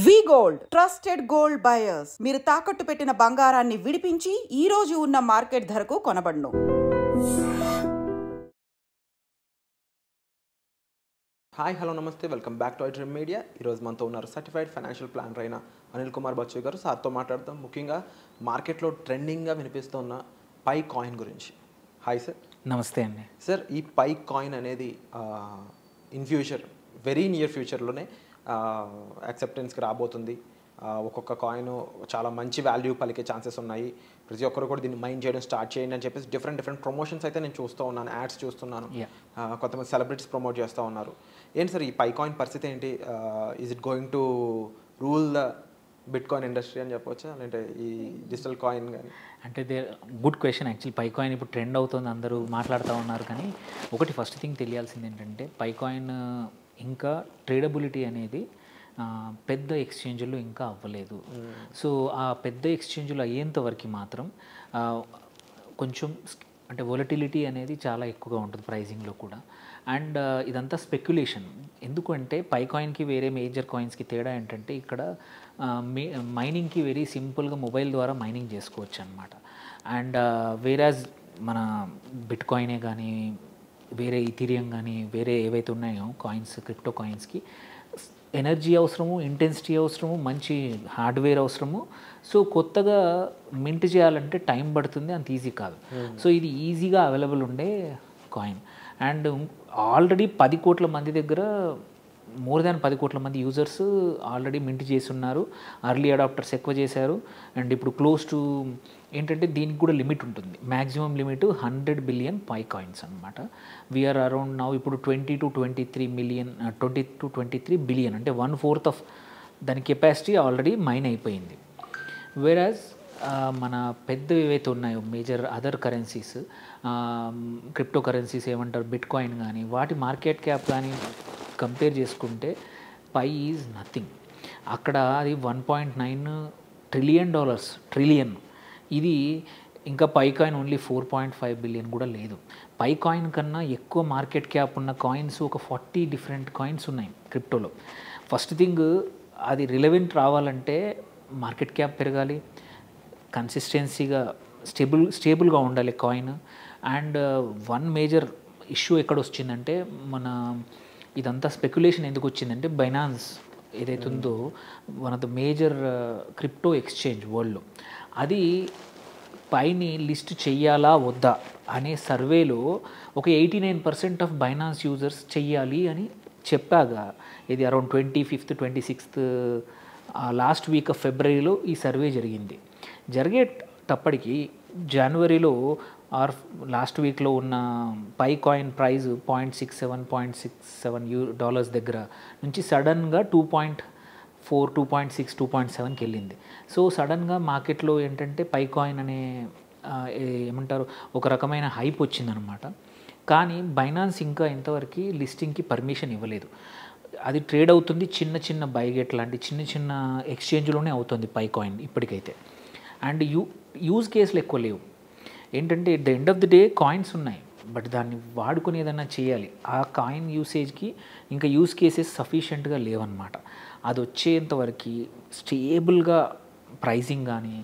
వి gold trusted gold buyers. మీరు తాకట్టు పెట్టిన బంగారాన్ని విడిపించి ఈ రోజు ఉన్న మార్కెట్ ధరకు కొనబడును. హాయ్ హలో నమస్తే, welcome back to iDream media. ఈరోజు మనతో ఉన్నారు సర్టిఫైడ్ ఫైనాన్షియల్ ప్లానర్ అయిన అనిల్ కుమార్ బచ్చు గారు. సార్తో మాట్లాడతాం ముఖ్యంగా మార్కెట్లో ట్రెండింగ్గా వినిపిస్తున్న పై కాయిన్ గురించి. Hi sir. నమస్తే అండి. సార్, ఈ పై కాయిన్ అనేది ఇన్ ఫ్యూచర్, వెరీ నియర్ ఫ్యూచర్లోనే యాక్సెప్టెన్స్కి రాబోతుంది. ఒక్కొక్క కాయిన్ చాలా మంచి వాల్యూ పలికే ఛాన్సెస్ ఉన్నాయి. ప్రతి ఒక్కరు కూడా దీన్ని మైండ్ చేయడం స్టార్ట్ చేయండి అని చెప్పేసి డిఫరెంట్ ప్రమోషన్స్ అయితే నేను చూస్తూ ఉన్నాను, యాడ్స్ చూస్తున్నాను. కొంతమంది సెలబ్రిటీస్ ప్రమోట్ చేస్తూ ఉన్నారు. ఏంటి సార్ ఈ పై కాయిన్ పరిస్థితి ఏంటి? Is it going to rule the bitcoin industry అని చెప్పవచ్చా, లేదంటే ఈ డిజిటల్ కాయిన్ కానీ? అంటే good question. Actually Pi coin ఇప్పుడు ట్రెండ్ అవుతుంది, అందరూ మాట్లాడుతూ ఉన్నారు. కానీ ఒకటి ఫస్ట్ థింగ్ తెలియాల్సింది ఏంటంటే పై కాయిన్ ఇంకా ట్రేడబిలిటీ అనేది పెద్ద ఎక్స్చేంజ్లో ఇంకా అవ్వలేదు. సో ఆ పెద్ద ఎక్స్చేంజ్లో అయ్యేంత వరకు మాత్రం కొంచెం అంటే వొలటిలిటీ అనేది చాలా ఎక్కువగా ఉంటుంది ప్రైజింగ్లో కూడా. అండ్ ఇదంతా స్పెక్యులేషన్. ఎందుకంటే పై కాయిన్కి వేరే మేజర్ కాయిన్స్కి తేడా ఏంటంటే ఇక్కడ మైనింగ్కి వెరీ సింపుల్గా మొబైల్ ద్వారా మైనింగ్ చేసుకోవచ్చు అనమాట. అండ్ వేరాజ్ మన బిట్ కాయినే కానీ వేరే ఇథీరియం కానీ వేరే ఏవైతే ఉన్నాయో కాయిన్స్, క్రిప్టో కాయిన్స్కి ఎనర్జీ అవసరము, ఇంటెన్సిటీ అవసరము, మంచి హార్డ్వేర్ అవసరము. సో కొత్తగా మింట్ చేయాలంటే టైం పడుతుంది, అంత ఈజీ కాదు. సో ఇది ఈజీగా అవైలబుల్ ఉండే కాయిన్. అండ్ ఆల్రెడీ 10 కోట్ల మంది దగ్గర మోర్ దాన్ 10 కోట్ల మంది యూజర్స్ ఆల్రెడీ మింట్ చేసి ఉన్నారు. అర్లీ అడాప్టర్స్ ఎక్కువ చేశారు. అండ్ ఇప్పుడు క్లోజ్ టు ఏంటంటే దీనికి కూడా లిమిట్ ఉంటుంది. మ్యాక్సిమం లిమిట్ 100 బిలియన్ పై కాయిన్స్ అనమాట. వీఆర్ అరౌండ్ నౌ ఇప్పుడు 20 to 23 బిలియన్, అంటే 1/4 ఆఫ్ దాని కెపాసిటీ ఆల్రెడీ మైన్ అయిపోయింది. వేరాజ్ మన పెద్ద ఏవైతే ఉన్నాయో major other currencies, crypto currencies ఏమంటారు, బిట్ కాయిన్ కానీ వాటి మార్కెట్ క్యాప్ కానీ కంపేర్ చేసుకుంటే పై ఈజ్ నథింగ్. అక్కడ అది $1.9 ట్రిలియన్. ఇది ఇంకా పై కాయిన్ ఓన్లీ 4.5 బిలియన్ కూడా లేదు. పై కాయిన్ కన్నా ఎక్కువ మార్కెట్ క్యాప్ ఉన్న కాయిన్స్ ఒక 40 డిఫరెంట్ కాయిన్స్ ఉన్నాయి క్రిప్టోలో. ఫస్ట్ థింగ్, అది రిలవెంట్ రావాలంటే మార్కెట్ క్యాప్ పెరగాలి, కన్సిస్టెన్సీగా స్టేబుల్గా ఉండాలి coin. And one major issue ఎక్కడ వచ్చిందంటే మన ఇదంతా స్పెక్యులేషన్ ఎందుకు వచ్చిందంటే బైనాన్స్ ఏదైతే ఉందో one of the major crypto exchange వరల్డ్లో, అది పైని లిస్ట్ చెయ్యాలా వద్దా అనే సర్వేలో ఒక 89% ఆఫ్ బైనాన్స్ యూజర్స్ చెయ్యాలి అని చెప్పాగా. ఇది around 25th 26th last week off ఫిబ్రవరిలో ఈ సర్వే జరిగింది. జరిగేటప్పటికి జనవరిలో ఆర్ లాస్ట్ వీక్లో ఉన్న పై కాయిన్ ప్రైజ్ $0.67 దగ్గర నుంచి సడన్గా 2.4, 2.6, 2.7కి వెళ్ళింది. సో సడన్గా మార్కెట్లో ఏంటంటే పై కాయిన్ అనే ఏమంటారు ఒక రకమైన హైప్ వచ్చిందనమాట. కానీ బైనాన్స్ ఇంకా ఇంతవరకు లిస్టింగ్కి పర్మిషన్ ఇవ్వలేదు. అది ట్రేడ్ అవుతుంది చిన్న బైగెట్ లాంటి చిన్న ఎక్స్చేంజ్లోనే అవుతుంది పై కాయిన్ ఇప్పటికైతే. అండ్ యూజ్ కేసులు ఎక్కువ లేవు. ఏంటంటే at the end of the day coins ఉన్నాయి, బట్ దాన్ని వాడుకొని ఏదైనా చేయాలి. ఆ కాయిన్ యూసేజ్కి ఇంకా యూజ్ కేసెస్ సఫిషియెంట్గా లేవన్నమాట. అది వచ్చేంతవరకు స్టేబుల్గా ప్రైజింగ్ కానీ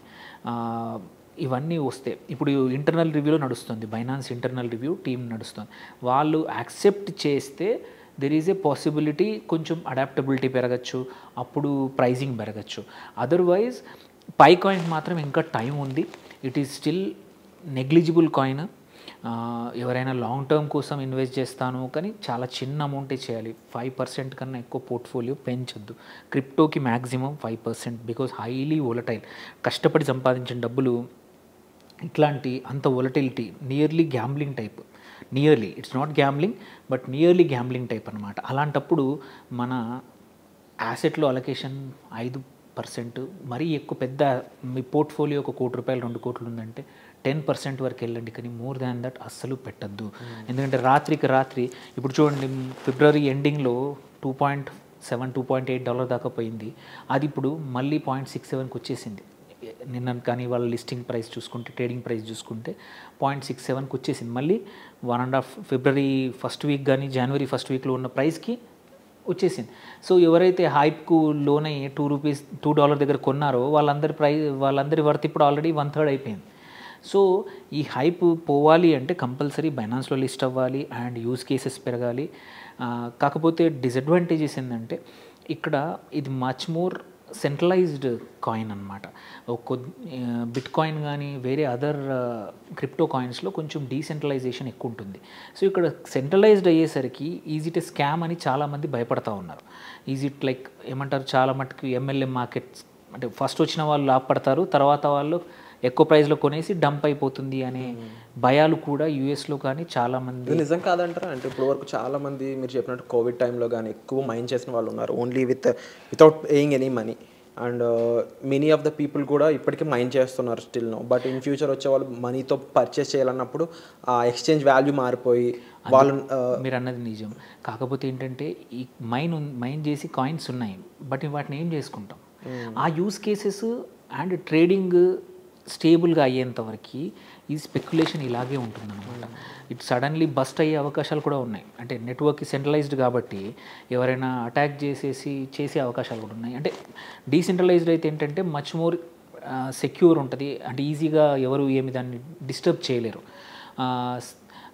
ఇవన్నీ వస్తే, ఇప్పుడు ఇంటర్నల్ రివ్యూలో నడుస్తుంది, బైనాన్స్ ఇంటర్నల్ రివ్యూ టీం నడుస్తుంది. వాళ్ళు యాక్సెప్ట్ చేస్తే దెర్ ఈజ్ ఏ పాసిబిలిటీ కొంచెం అడాప్టబిలిటీ పెరగచ్చు, అప్పుడు ప్రైజింగ్ పెరగచ్చు. అదర్వైజ్ పై కాయిన్ మాత్రం ఇంకా టైం ఉంది. It is still negligible coin. ఎవరైనా లాంగ్ టర్మ్ కోసం ఇన్వెస్ట్ చేస్తాను కానీ చాలా చిన్న అమౌంటే చేయాలి. 5% కన్నా ఎక్కువ పోర్ట్ఫోలియో పెంచొద్దు. క్రిప్టోకి మ్యాక్సిమం 5%, బికాజ్ హైలీ వోలటైల్. కష్టపడి సంపాదించిన డబ్బులు ఇట్లాంటి అంత volatility, nearly gambling type. Nearly, it's not gambling but nearly gambling type అనమాట. అలాంటప్పుడు మన యాసెట్లో అలొకేషన్ 5%, మరీ ఎక్కువ పెద్ద మీ పోర్ట్ఫోలియో ఒక ₹1 2 కోట్లు ఉందంటే 10% వరకు వెళ్ళండి, కానీ మోర్ దాన్ దట్ అస్సలు పెట్టద్దు. ఎందుకంటే రాత్రికి రాత్రి ఇప్పుడు చూడండి, ఫిబ్రవరి ఎండింగ్లో $2.7, $2.8 దాకా పోయింది. అది ఇప్పుడు మళ్ళీ 0.67కి వచ్చేసింది నిన్న. కానీ వాళ్ళ లిస్టింగ్ ప్రైస్ చూసుకుంటే, ట్రేడింగ్ ప్రైస్ చూసుకుంటే 0.67కి వచ్చేసింది. మళ్ళీ 1.5 ఫిబ్రవరి ఫస్ట్ వీక్ కానీ జనవరి ఫస్ట్ వీక్లో ఉన్న ప్రైస్కి వచ్చేసింది. సో ఎవరైతే హైప్కు లోన్ అయ్యి $2 దగ్గర కొన్నారో వాళ్ళందరి వర్త్ ఇప్పుడు ఆల్రెడీ 1/3 అయిపోయింది. సో ఈ హైప్ పోవాలి అంటే కంపల్సరీ బైనాన్స్లో లిస్ట్ అవ్వాలి అండ్ యూజ్ కేసెస్ పెరగాలి. కాకపోతే డిసడ్వాంటేజెస్ ఏంటంటే ఇక్కడ ఇది మచ్ మోర్ సెంట్రలైజ్డ్ కాయిన్ అనమాట. బిట్ కాయిన్ కానీ వేరే అదర్ క్రిప్టో కాయిన్స్లో కొంచెం డీసెంట్రలైజేషన్ ఎక్కువ ఉంటుంది. సో ఇక్కడ సెంట్రలైజ్డ్ అయ్యేసరికి ఈజీ టు స్కామ్ అని చాలామంది భయపడతా ఉన్నారు. ఈజీ లైక్ ఏమంటారు, చాలా మటుకు MLM మార్కెట్స్ అంటే ఫస్ట్ వచ్చిన వాళ్ళు లాభపడతారు, తర్వాత వాళ్ళు ఎక్కువ ప్రైస్లో కొనేసి డంప్ అయిపోతుంది అనే భయాలు కూడా యూఎస్లో కానీ చాలామంది. ఇది నిజం కాదంటారా? అంటే ఇప్పుడు వరకు చాలామంది మీరు చెప్పినట్టు కోవిడ్ టైంలో కానీ ఎక్కువ మైండ్ చేసిన వాళ్ళు ఉన్నారు, only without paying any money. And many of the people కూడా ఇప్పటికీ మైండ్ చేస్తున్నారు still no. But in future వచ్చే వాళ్ళు మనీతో పర్చేస్ చేయాలన్నప్పుడు ఆ ఎక్స్చేంజ్ వాల్యూ మారిపోయి వాళ్ళు మీరు అన్నది నిజం. కాకపోతే ఏంటంటే ఈ మైన్ చేసి కాయిన్స్ ఉన్నాయి, బట్ వాటిని ఏం చేసుకుంటాం? ఆ యూస్ కేసెస్ అండ్ ట్రేడింగ్ స్టేబుల్గా అయ్యేంతవరకు ఈ స్పెక్యులేషన్ ఇలాగే ఉంటుందన్నమాట. ఇట్ సడన్లీ బస్ట్ అయ్యే అవకాశాలు కూడా ఉన్నాయి. అంటే నెట్వర్క్ సెంట్రలైజ్డ్ కాబట్టి ఎవరైనా అటాక్ చేసే అవకాశాలు కూడా ఉన్నాయి. అంటే డీసెంట్రలైజ్డ్ అయితే ఏంటంటే మచ్ మోర్ సెక్యూర్ ఉంటుంది, అంటే ఈజీగా ఎవరు ఏమి దాన్ని డిస్టర్బ్ చేయలేరు.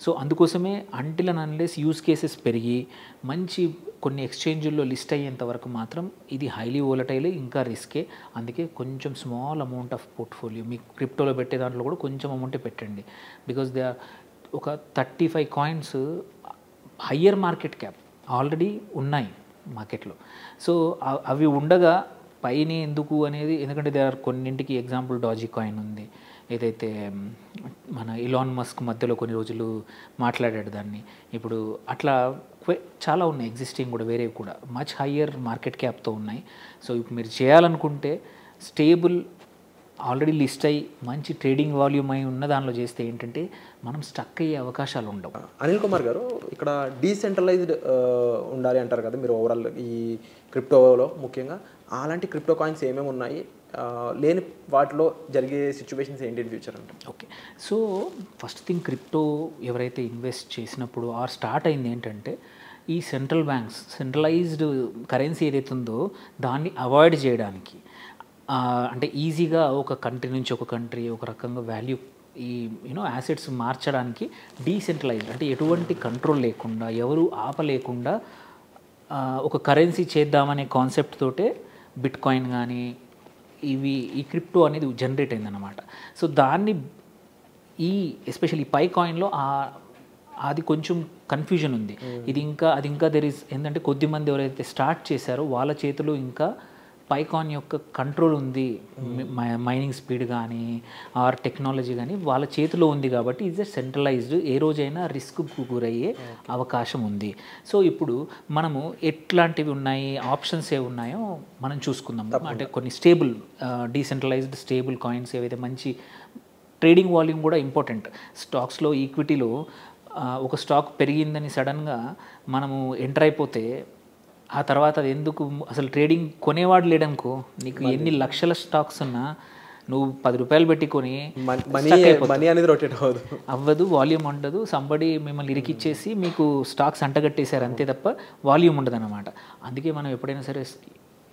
సో అందుకోసమే until and unless use cases పెరిగి మంచి కొన్ని ఎక్స్చేంజ్ల్లో లిస్ట్ అయ్యేంత వరకు మాత్రం ఇది హైలీ వోలటైల్, ఇంకా రిస్కే. అందుకే కొంచెం స్మాల్ అమౌంట్ ఆఫ్ పోర్ట్ఫోలియో మీకు క్రిప్టోలో పెట్టే దాంట్లో కూడా కొంచెం అమౌంటే పెట్టండి. బికాస్ దే ఒక 35 coins higher market cap already ఉన్నాయి మార్కెట్లో. సో అవి ఉండగా పైన ఎందుకు అనేది, ఎందుకంటే దే ఆర్ కొన్నింటికి ఎగ్జాంపుల్ డాజీ కాయిన్ ఉంది, ఏదైతే మన ఇలాన్ మస్క్ మధ్యలో కొన్ని రోజులు మాట్లాడాడు దాన్ని. ఇప్పుడు అట్లా చాలా ఉన్నాయి ఎగ్జిస్టింగ్ కూడా, వేరేవి కూడా మచ్ హయ్యర్ మార్కెట్ క్యాప్తో ఉన్నాయి. సో ఇప్పుడు మీరు చేయాలనుకుంటే స్టేబుల్ ఆల్రెడీ లిస్ట్ అయ్యి మంచి ట్రేడింగ్ వాల్యూమ్ అయి ఉన్న దానిలో చేస్తే ఏంటంటే మనం స్టక్ అయ్యే అవకాశాలు ఉండవు. అనిల్ కుమార్ గారు, ఇక్కడ డీసెంట్రలైజ్డ్ ఉండాలి అంటారు కదా మీరు ఓవరాల్ ఈ క్రిప్టోలో ముఖ్యంగా. అలాంటి క్రిప్టో కాయిన్స్ ఏమేమి ఉన్నాయి, లేని వాటిలో జరిగే సిచ్యువేషన్స్ ఏంటి ఫ్యూచర్ అంటే? Okay, so first thing crypto ఎవరైతే ఇన్వెస్ట్ చేసినప్పుడు స్టార్ట్ అయింది ఏంటంటే ఈ సెంట్రల్ బ్యాంక్స్ సెంట్రలైజ్డ్ కరెన్సీ ఏదైతే ఉందో దాన్ని అవాయిడ్ చేయడానికి, అంటే ఈజీగా ఒక కంట్రీ నుంచి ఒక కంట్రీ ఒక రకంగా వాల్యూ ఈ యాసెట్స్ మార్చడానికి డీసెంట్రలైజ్డ్ అంటే ఎటువంటి కంట్రోల్ లేకుండా ఎవరు ఆపలేకుండా ఒక కరెన్సీ చేద్దామనే కాన్సెప్ట్ తోటే బిట్ కాయిన్ కానీ ఈ క్రిప్టో అనేది జనరేట్ అయిందన్నమాట. సో దాన్ని ఎస్పెషల్లీ పై కాయిన్లో అది కొంచెం కన్ఫ్యూజన్ ఉంది. అది ఇంకా ఏంటంటే కొద్దిమంది ఎవరైతే స్టార్ట్ చేశారో వాళ్ళ చేతిలో ఇంకా పైకాన్ యొక్క కంట్రోల్ ఉంది, మైనింగ్ స్పీడ్ కానీ ఆర్ టెక్నాలజీ కానీ వాళ్ళ చేతిలో ఉంది కాబట్టి ఈజ్ సెంట్రలైజ్డ్, ఏ రోజైనా రిస్క్కు గురయ్యే అవకాశం ఉంది. సో ఇప్పుడు మనము ఎట్లాంటివి ఉన్నాయి, ఆప్షన్స్ ఏ ఉన్నాయో మనం చూసుకుందాం. అంటే కొన్ని స్టేబుల్ డీసెంట్రలైజ్డ్ స్టేబుల్ కాయిన్స్ ఏవైతే మంచి ట్రేడింగ్ వాల్యూమ్ కూడా ఇంపార్టెంట్. స్టాక్స్లో ఈక్విటీలో ఒక స్టాక్ పెరిగిందని సడన్గా మనము ఎంటర్ అయిపోతే ఆ తర్వాత అది ఎందుకు అసలు ట్రేడింగ్ కొనేవాడు లేడనుకో, నీకు ఎన్ని లక్షల స్టాక్స్ ఉన్నా నువ్వు ₹10 పెట్టి కొని మనీ అనేది రొటేట్ అవ్వదు, వాల్యూమ్ ఉండదు. సంబడి మిమ్మల్ని ఇరికిచ్చేసి మీకు స్టాక్స్ అంటగట్టేశారు అంతే తప్ప వాల్యూమ్ ఉండదు అన్నమాట. అందుకే మనం ఎప్పుడైనా సరే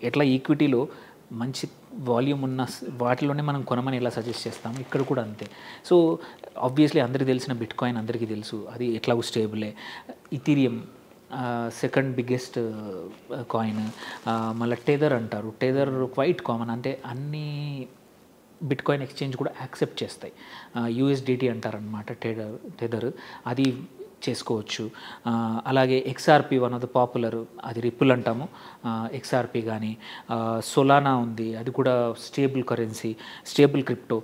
ఎట్లా ఈక్విటీలో మంచి వాల్యూమ్ ఉన్న వాటిలోనే మనం కొనమని ఎలా సజెస్ట్ చేస్తాము, ఇక్కడ కూడా అంతే. సో ఆబ్వియస్లీ అందరికీ తెలిసిన బిట్ కాయిన్ అందరికీ తెలుసు, అది ఎట్లాగో స్టేబులే. Ethereum second biggest coin. మళ్ళీ టెదర్ అంటారు, టెదర్ క్వైట్ కామన్, అంటే అన్ని బిట్ కాయిన్ ఎక్స్చేంజ్ కూడా యాక్సెప్ట్ చేస్తాయి. USDT అంటారనమాట టెదర్, అది చేసుకోవచ్చు. అలాగే XRP one of the popular, అది రిపుల్ అంటాము, XRP కానీ. సొలానా ఉంది, అది కూడా స్టేబుల్ కరెన్సీ, స్టేబుల్ క్రిప్టో.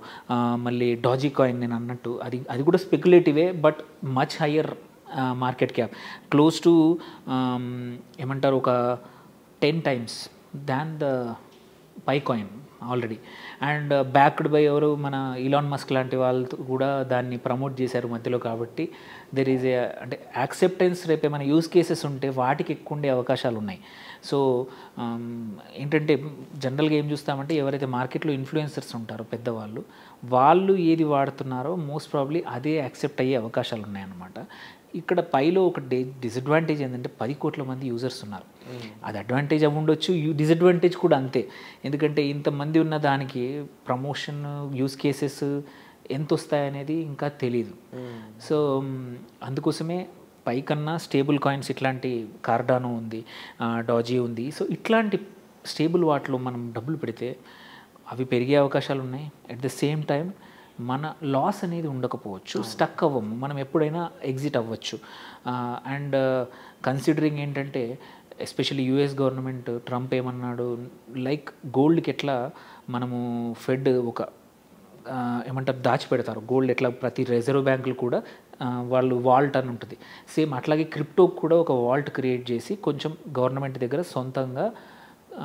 మళ్ళీ డాజీ కాయిన్ నేను అన్నట్టు అది కూడా స్పెక్యులేటివే but much higher market cap, close to ఏమంటారు ఒక 10 times than the Pi coin already. And backed by ఎవరు, మన ఇలాన్ మస్క్ లాంటి వాళ్ళు కూడా దాన్ని ప్రమోట్ చేశారు మధ్యలో. కాబట్టి దెర్ ఈజ్ అంటే యాక్సెప్టెన్స్ రేపు ఏమైనా యూస్ కేసెస్ ఉంటే వాటికి ఎక్కువ ఉండే అవకాశాలు ఉన్నాయి. సో ఏంటంటే జనరల్గా ఏం చూస్తామంటే ఎవరైతే మార్కెట్లో ఇన్ఫ్లుయెన్సర్స్ ఉంటారో పెద్దవాళ్ళు, వాళ్ళు ఏది వాడుతున్నారో మోస్ట్ ప్రాబ్లీ అదే యాక్సెప్ట్ అయ్యే అవకాశాలు ఉన్నాయన్నమాట. ఇక్కడ పైలో ఒక డిసడ్వాంటేజ్ ఏంటంటే 10 కోట్ల మంది యూజర్స్ ఉన్నారు. అది అడ్వాంటేజ్ అవి ఉండొచ్చు, డిసడ్వాంటేజ్ కూడా అంతే. ఎందుకంటే ఇంతమంది ఉన్న దానికి ప్రమోషన్ యూస్ కేసెస్ ఎంత వస్తాయనేది ఇంకా తెలీదు. సో అందుకోసమే పైకన్నా స్టేబుల్ కాయిన్స్ ఇట్లాంటి కార్డానో ఉంది, డాజీ ఉంది. సో ఇట్లాంటి స్టేబుల్ వాటిలో మనం డబ్బులు పెడితే అవి పెరిగే అవకాశాలు ఉన్నాయి. అట్ ద సేమ్ టైం మన లాస్ అనేది ఉండకపోవచ్చు, స్టక్ అవ్వము, మనం ఎప్పుడైనా ఎగ్జిట్ అవ్వచ్చు. అండ్ కన్సిడరింగ్ ఏంటంటే ఎస్పెషల్లీ యుఎస్ గవర్నమెంట్ ట్రంప్ ఏమన్నాడు, లైక్ గోల్డ్కి ఎట్లా మనము ఫెడ్ ఒక ఏమంటారు దాచిపెడతారు, గోల్డ్ ఎట్లా ప్రతి రిజర్వ్ బ్యాంకులు కూడా వాళ్ళు వాల్ట్ అని ఉంటుంది, సేమ్ అట్లాగే క్రిప్టోకి కూడా ఒక వాల్ట్ క్రియేట్ చేసి కొంచెం గవర్నమెంట్ దగ్గర సొంతంగా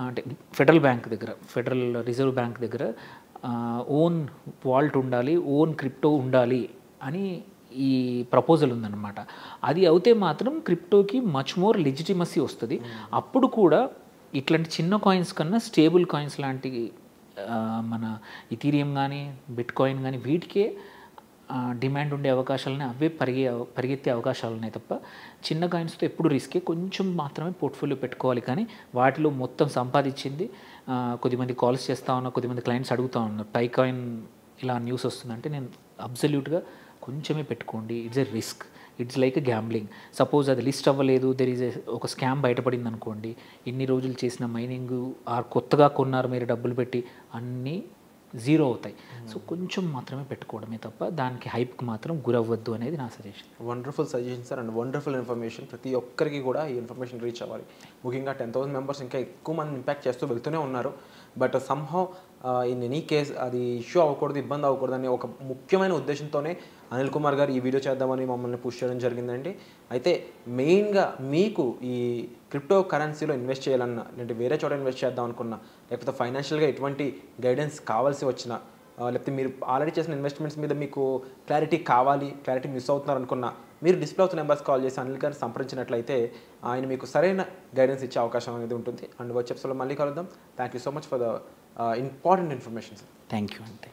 అంటే ఫెడరల్ బ్యాంక్ దగ్గర, ఫెడరల్ రిజర్వ్ బ్యాంక్ దగ్గర ఓన్ వాల్ట్ ఉండాలి, ఓన్ క్రిప్టో ఉండాలి అని ఈ ప్రపోజల్ ఉందన్నమాట. అది అయితే మాత్రం క్రిప్టోకి మచ్ మోర్ లెజిటిమసీ వస్తుంది. అప్పుడు కూడా ఇట్లాంటి చిన్న కాయిన్స్ కన్నా స్టేబుల్ కాయిన్స్ లాంటి మన ఇథీరియం కానీ బిట్ కాయిన్ కానీ వీటికే డిమాండ్ ఉండే అవకాశాలని అవే పరిగెత్తే అవకాశాలు ఉన్నాయి తప్ప చిన్న కాయిన్స్తో ఎప్పుడు రిస్కే, కొంచెం మాత్రమే పోర్ట్ఫోలియో పెట్టుకోవాలి. కానీ వాటిలో మొత్తం సంపాదించింది కొద్దిమంది కాల్స్ చేస్తూ ఉన్నా, కొద్దిమంది క్లయింట్స్ అడుగుతూ ఉన్నారు పై కాయిన్ ఇలా న్యూస్ వస్తుందంటే నేను అబ్సల్యూట్గా కొంచెమే పెట్టుకోండి, it's a risk, it's like a gambling. Suppose అది లిస్ట్ అవ్వలేదు, దెర్ ఈజ్ ఒక స్కామ్ బయటపడింది అనుకోండి, ఇన్ని రోజులు చేసిన మైనింగ్ ఆర్ కొత్తగా కొన్నారు మీరు డబ్బులు పెట్టి అన్నీ జీరో అవుతాయి. సో కొంచెం మాత్రమే పెట్టుకోవడమే తప్ప దానికి హైప్కి మాత్రం గురవ్వద్దు అనేది నా suggestion. Wonderful suggestion sir and wonderful information. ప్రతి ఒక్కరికి కూడా ఈ ఇన్ఫర్మేషన్ రీచ్ అవ్వాలి. ముఖ్యంగా 10,000 మెంబర్స్ ఇంకా ఎక్కువ మంది ఇంపాక్ట్ చేస్తూ వెళ్తూనే ఉన్నారు. But somehow in any case అది ఇష్యూ అవ్వకూడదు, ఇబ్బంది అవ్వకూడదు అనే ఒక ముఖ్యమైన ఉద్దేశంతోనే అనిల్ కుమార్ గారు ఈ వీడియో చేద్దామని మమ్మల్ని పుష్ చేయడం జరిగిందండి. అయితే మెయిన్గా మీకు ఈ క్రిప్టో కరెన్సీలో ఇన్వెస్ట్ చేయాలన్నా, లేదంటే వేరే చోట ఇన్వెస్ట్ చేద్దాం అనుకున్నా, లేకపోతే ఫైనాన్షియల్గా ఎటువంటి గైడెన్స్ కావాల్సి వచ్చినా, లేకపోతే మీరు ఆల్రెడీ చేసిన ఇన్వెస్ట్మెంట్స్ మీద మీకు క్లారిటీ కావాలి, క్లారిటీ మిస్ అవుతున్నారు అనుకున్నా, మీరు డిస్ప్లే అవుతున్న నెంబర్స్ కాల్ చేసి అనిల్ గారిని సంప్రదించినట్లయితే ఆయన మీకు సరైన గైడెన్స్ ఇచ్చే అవకాశం అనేది ఉంటుంది. అండ్ వచ్చే ఎపిసోడ్లో మళ్ళీ కలుద్దాం. Thank you so much for the important information sir. Thank you అంతే.